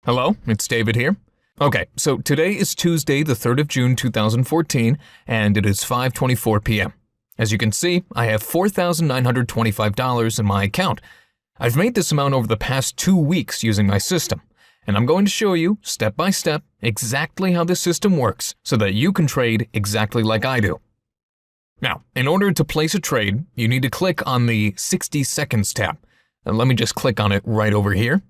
Hello, it's David here. Okay, so today is Tuesday, the 3rd of June, 2014, and it is 5:24 p.m. As you can see, I have $4,925 in my account. I've made this amount over the past 2 weeks using my system, and I'm going to show you, step by step, exactly how this system works so that you can trade exactly like I do. Now, in order to place a trade, you need to click on the 60 Seconds tab. And let me just click on it right over here.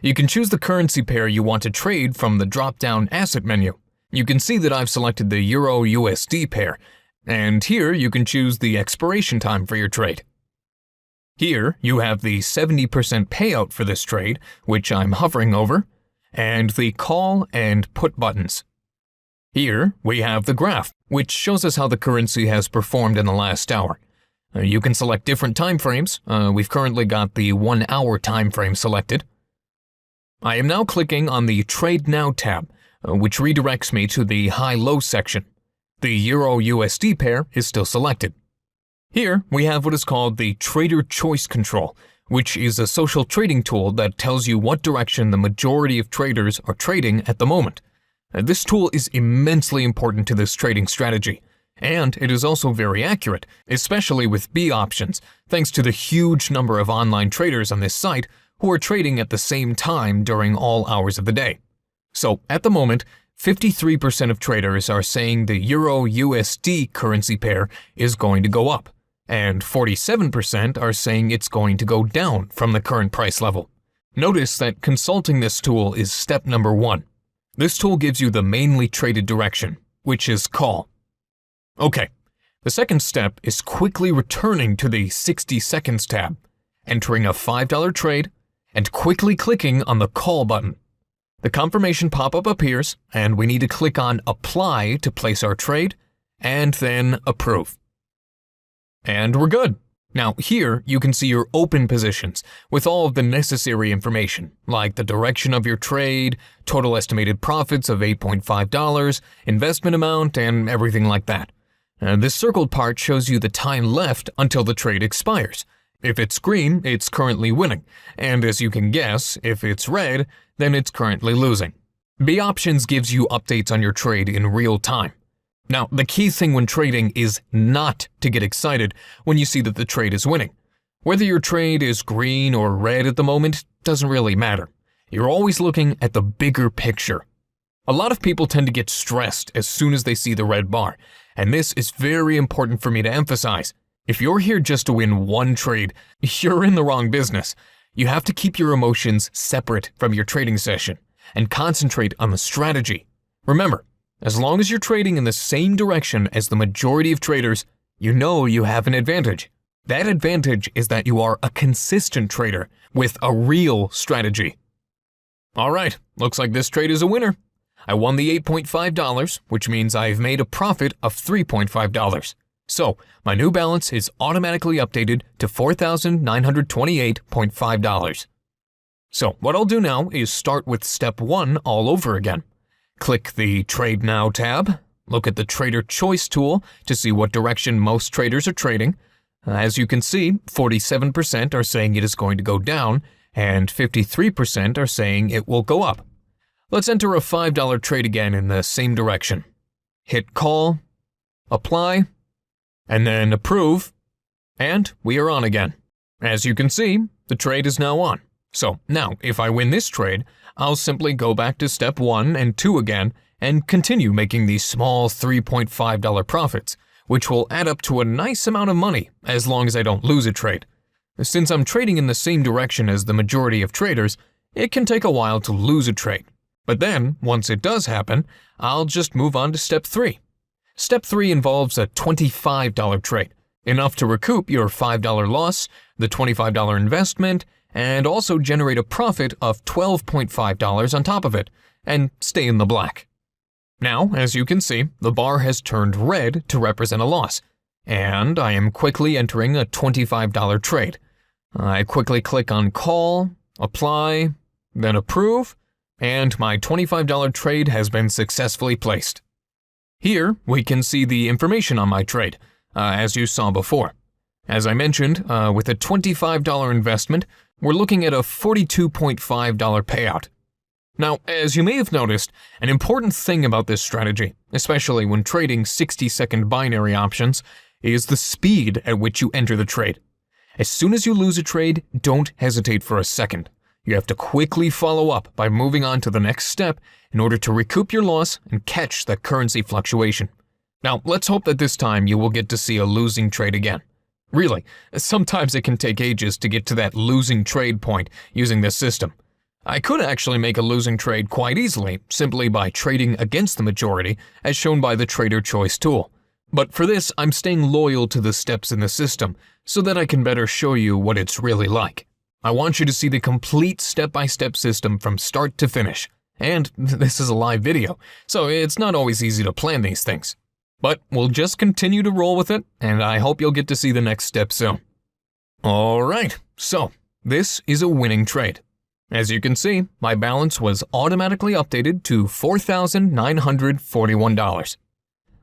You can choose the currency pair you want to trade from the drop-down asset menu. You can see that I've selected the Euro-USD pair, and here you can choose the expiration time for your trade. Here you have the 70% payout for this trade, which I'm hovering over, and the call and put buttons. Here we have the graph, which shows us how the currency has performed in the last hour. You can select different time frames. We've currently got the 1 hour time frame selected. I am now clicking on the Trade Now tab, which redirects me to the High-Low section. The Euro-USD pair is still selected. Here we have what is called the Trader Choice Control, which is a social trading tool that tells you what direction the majority of traders are trading at the moment. This tool is immensely important to this trading strategy, and it is also very accurate, especially with BeeOptions, thanks to the huge number of online traders on this site who are trading at the same time during all hours of the day. So, at the moment, 53% of traders are saying the Euro-USD currency pair is going to go up, and 47% are saying it's going to go down from the current price level. Notice that consulting this tool is step number 1. This tool gives you the mainly traded direction, which is call. Okay, the second step is quickly returning to the 60 Seconds tab, entering a $5 trade, and quickly clicking on the call button. The confirmation pop-up appears, and we need to click on Apply to place our trade, and then Approve. And we're good. Now here you can see your open positions with all of the necessary information, like the direction of your trade, total estimated profits of $8.5, investment amount, and everything like that. This circled part shows you the time left until the trade expires. If it's green, it's currently winning, and as you can guess, if it's red, then it's currently losing. BeeOptions gives you updates on your trade in real time. Now, the key thing when trading is not to get excited when you see that the trade is winning. Whether your trade is green or red at the moment doesn't really matter. You're always looking at the bigger picture. A lot of people tend to get stressed as soon as they see the red bar, and this is very important for me to emphasize. If you're here just to win one trade, you're in the wrong business. You have to keep your emotions separate from your trading session and concentrate on the strategy. Remember, as long as you're trading in the same direction as the majority of traders, you know you have an advantage. That advantage is that you are a consistent trader with a real strategy. Alright, looks like this trade is a winner. I won the $8.5, which means I've made a profit of $3.5. So, my new balance is automatically updated to $4,928.5. So, what I'll do now is start with step 1 all over again. Click the Trade Now tab, look at the Trader Choice tool to see what direction most traders are trading. As you can see, 47% are saying it is going to go down, and 53% are saying it will go up. Let's enter a $5 trade again in the same direction. Hit Call, Apply, and then Approve, and we are on again. As you can see, the trade is now on. So now, if I win this trade, I'll simply go back to step 1 and 2 again and continue making these small $3.5 profits, which will add up to a nice amount of money as long as I don't lose a trade. Since I'm trading in the same direction as the majority of traders, it can take a while to lose a trade. But then, once it does happen, I'll just move on to step 3. Step 3 involves a $25 trade, enough to recoup your $5 loss, the $25 investment, and also generate a profit of $12.5 on top of it, and stay in the black. Now, as you can see, the bar has turned red to represent a loss, and I am quickly entering a $25 trade. I quickly click on Call, Apply, then Approve, and my $25 trade has been successfully placed. Here, we can see the information on my trade, as you saw before. As I mentioned, with a $25 investment, we're looking at a $42.5 payout. Now, as you may have noticed, an important thing about this strategy, especially when trading 60-second binary options, is the speed at which you enter the trade. As soon as you lose a trade, don't hesitate for a second. You have to quickly follow up by moving on to the next step in order to recoup your loss and catch that currency fluctuation. Now, let's hope that this time you will get to see a losing trade again. Really, sometimes it can take ages to get to that losing trade point using this system. I could actually make a losing trade quite easily, simply by trading against the majority, as shown by the Trader Choice tool. But for this, I'm staying loyal to the steps in the system, so that I can better show you what it's really like. I want you to see the complete step-by-step system from start to finish. And this is a live video, so it's not always easy to plan these things. But we'll just continue to roll with it, and I hope you'll get to see the next step soon. Alright, so this is a winning trade. As you can see, my balance was automatically updated to $4,941.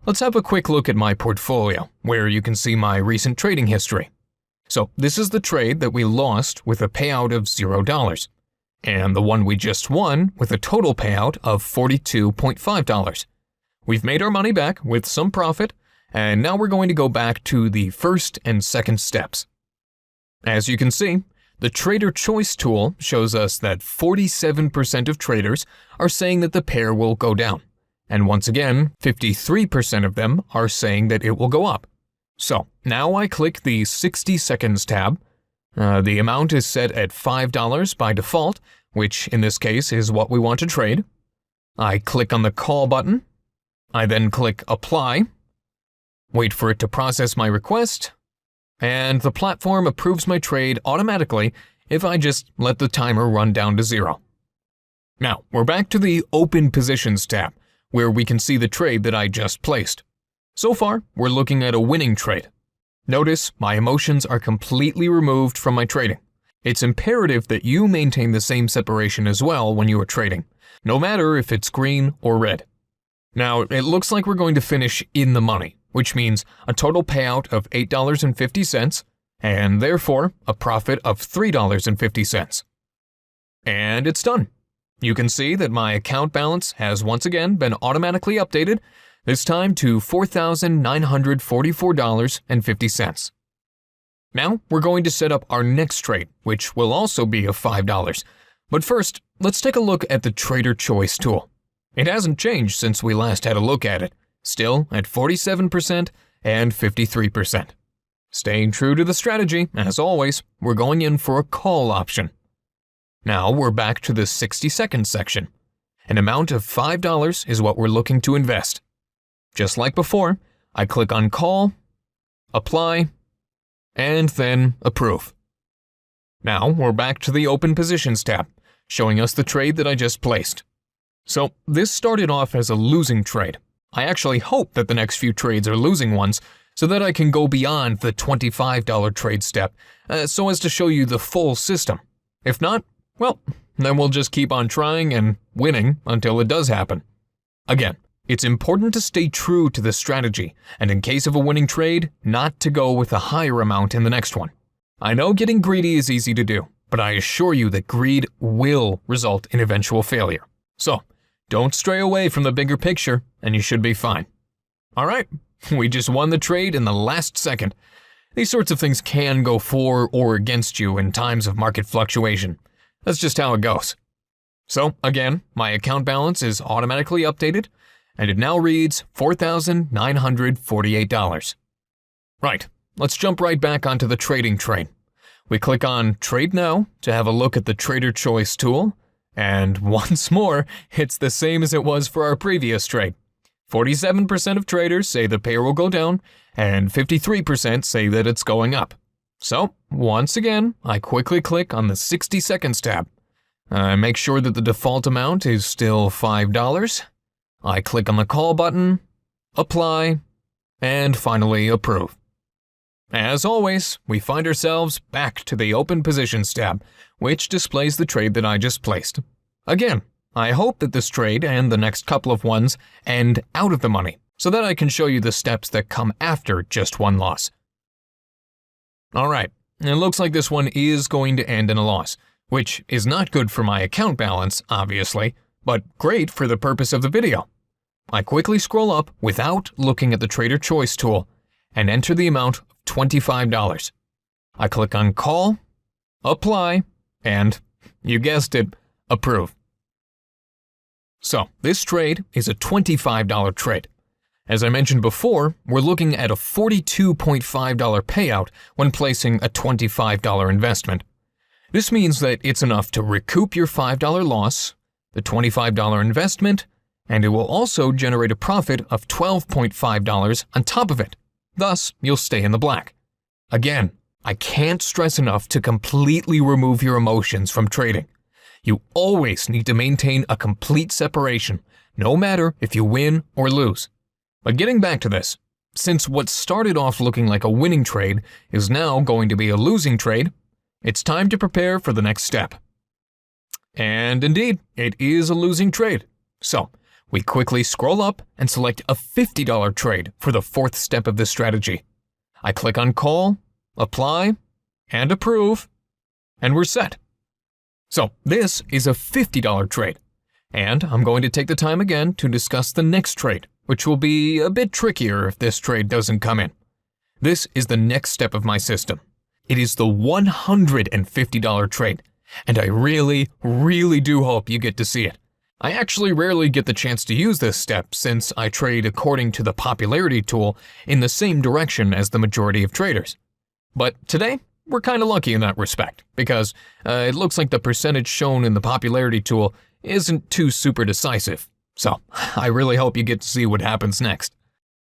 Let's have a quick look at my portfolio, where you can see my recent trading history. So this is the trade that we lost with a payout of $0, and the one we just won with a total payout of $42.5. We've made our money back with some profit, and now we're going to go back to the first and second steps. As you can see, the Trader Choice tool shows us that 47% of traders are saying that the pair will go down. And once again, 53% of them are saying that it will go up. So now I click the 60 seconds tab. The amount is set at $5 by default, which in this case is what we want to trade. I click on the call button. I then click apply. Wait for it to process my request. And the platform approves my trade automatically if I just let the timer run down to 0. Now, we're back to the Open Positions tab, where we can see the trade that I just placed. So far, we're looking at a winning trade. Notice my emotions are completely removed from my trading. It's imperative that you maintain the same separation as well when you are trading, no matter if it's green or red. Now, it looks like we're going to finish in the money, which means a total payout of $8.50, and therefore a profit of $3.50. And it's done. You can see that my account balance has once again been automatically updated, this time to $4,944.50. Now we're going to set up our next trade, which will also be of $5. But first, let's take a look at the Trader Choice tool. It hasn't changed since we last had a look at it, still at 47% and 53%. Staying true to the strategy, as always, we're going in for a call option. Now we're back to the 60-second section. An amount of $5 is what we're looking to invest. Just like before, I click on call, apply, and then approve. Now we're back to the Open Positions tab, showing us the trade that I just placed. So this started off as a losing trade. I actually hope that the next few trades are losing ones so that I can go beyond the $25 trade step so as to show you the full system. If not, well, then we'll just keep on trying and winning until it does happen. Again, it's important to stay true to the strategy, and in case of a winning trade, not to go with a higher amount in the next one. I know getting greedy is easy to do, but I assure you that greed will result in eventual failure. So, don't stray away from the bigger picture, and you should be fine. Alright, we just won the trade in the last second. These sorts of things can go for or against you in times of market fluctuation. That's just how it goes. So, again, my account balance is automatically updated, and it now reads $4,948. Right, let's jump right back onto the trading train. We click on Trade Now to have a look at the Trader Choice tool, and once more, it's the same as it was for our previous trade. 47% of traders say the pair will go down, and 53% say that it's going up. So, once again, I quickly click on the 60 seconds tab. I make sure that the default amount is still $5. I click on the call button, apply, and finally approve. As always, we find ourselves back to the Open Positions tab, which displays the trade that I just placed. Again, I hope that this trade and the next couple of ones end out of the money, so that I can show you the steps that come after just one loss. Alright, it looks like this one is going to end in a loss, which is not good for my account balance, obviously, but great for the purpose of the video. I quickly scroll up without looking at the Trader Choice tool and enter the amount of $25. I click on Call, Apply, and, you guessed it, Approve. So, this trade is a $25 trade. As I mentioned before, we're looking at a $42.5 payout when placing a $25 investment. This means that it's enough to recoup your $5 loss, the $25 investment, and it will also generate a profit of $12.5 on top of it. Thus, you'll stay in the black. Again, I can't stress enough to completely remove your emotions from trading. You always need to maintain a complete separation, no matter if you win or lose. But getting back to this, since what started off looking like a winning trade is now going to be a losing trade, it's time to prepare for the next step. And indeed, it is a losing trade. So, we quickly scroll up and select a $50 trade for the fourth step of this strategy. I click on Call, Apply, and Approve, and we're set. So, this is a $50 trade, and I'm going to take the time again to discuss the next trade, which will be a bit trickier if this trade doesn't come in. This is the next step of my system. It is the $150 trade, and I really, really do hope you get to see it. I actually rarely get the chance to use this step since I trade according to the popularity tool in the same direction as the majority of traders. But today, we're kind of lucky in that respect, because it looks like the percentage shown in the popularity tool isn't too super decisive. So, I really hope you get to see what happens next.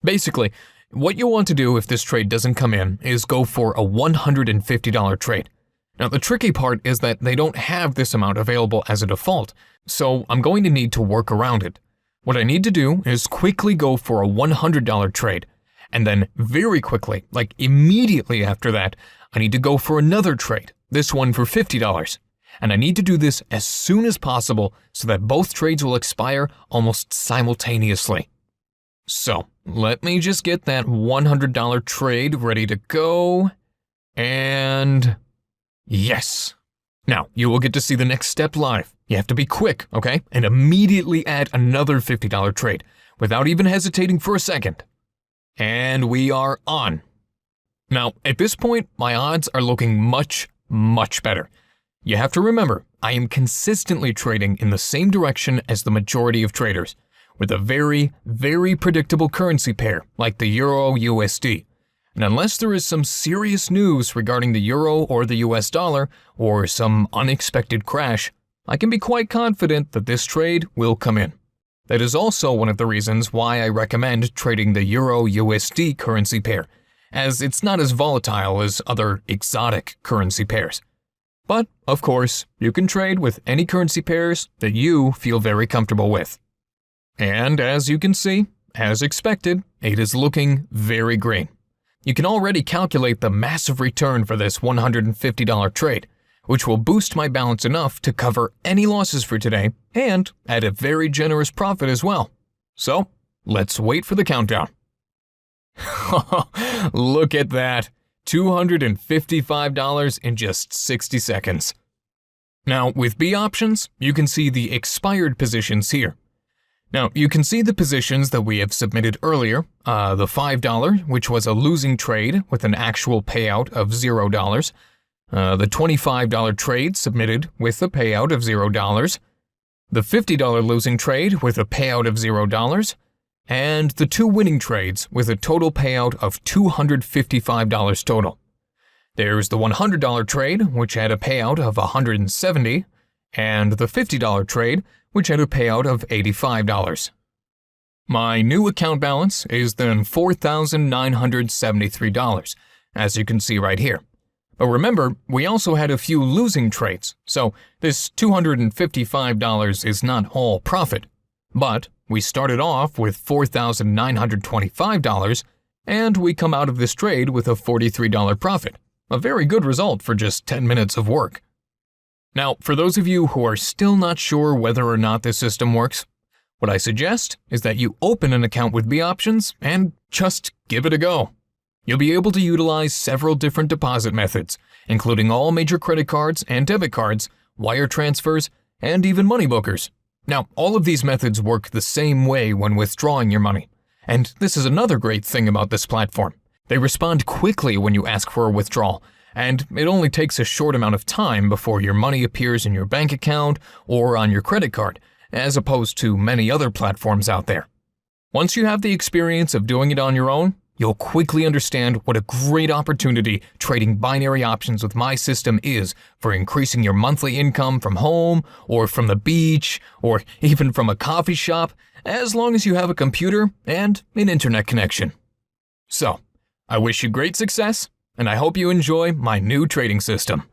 Basically, what you'll want to do if this trade doesn't come in is go for a $150 trade. Now, the tricky part is that they don't have this amount available as a default, so I'm going to need to work around it. What I need to do is quickly go for a $100 trade, and then very quickly, like immediately after that, I need to go for another trade, this one for $50. And I need to do this as soon as possible so that both trades will expire almost simultaneously. So, let me just get that $100 trade ready to go, and yes. Now, you will get to see the next step live. You have to be quick, okay? And immediately add another $50 trade without even hesitating for a second. And we are on. Now, at this point, my odds are looking much, much better. You have to remember, I am consistently trading in the same direction as the majority of traders, with a very, very predictable currency pair like the Euro-USD. And unless there is some serious news regarding the Euro or the US dollar, or some unexpected crash, I can be quite confident that this trade will come in. That is also one of the reasons why I recommend trading the Euro-USD currency pair, as it's not as volatile as other exotic currency pairs. But, of course, you can trade with any currency pairs that you feel very comfortable with. And as you can see, as expected, it is looking very green. You can already calculate the massive return for this $150 trade, which will boost my balance enough to cover any losses for today and add a very generous profit as well. So, let's wait for the countdown. Look at that, $255 in just 60 seconds. Now, with BeeOptions, you can see the expired positions here. Now, you can see the positions that we have submitted earlier, the $5, which was a losing trade with an actual payout of $0, the $25 trade submitted with a payout of $0, the $50 losing trade with a payout of $0, and the two winning trades with a total payout of $255 total. There's the $100 trade, which had a payout of $170, and the $50 trade, which had a payout of $85. My new account balance is then $4,973, as you can see right here. But remember, we also had a few losing trades, so this $255 is not all profit. But we started off with $4,925, and we come out of this trade with a $43 profit. A very good result for just 10 minutes of work. Now, for those of you who are still not sure whether or not this system works, what I suggest is that you open an account with BeeOptions and just give it a go. You'll be able to utilize several different deposit methods, including all major credit cards and debit cards, wire transfers, and even money bookers. Now, all of these methods work the same way when withdrawing your money. And this is another great thing about this platform. They respond quickly when you ask for a withdrawal, and it only takes a short amount of time before your money appears in your bank account or on your credit card, as opposed to many other platforms out there. Once you have the experience of doing it on your own, you'll quickly understand what a great opportunity trading binary options with my system is for increasing your monthly income from home or from the beach or even from a coffee shop, as long as you have a computer and an internet connection. So, I wish you great success, and I hope you enjoy my new trading system.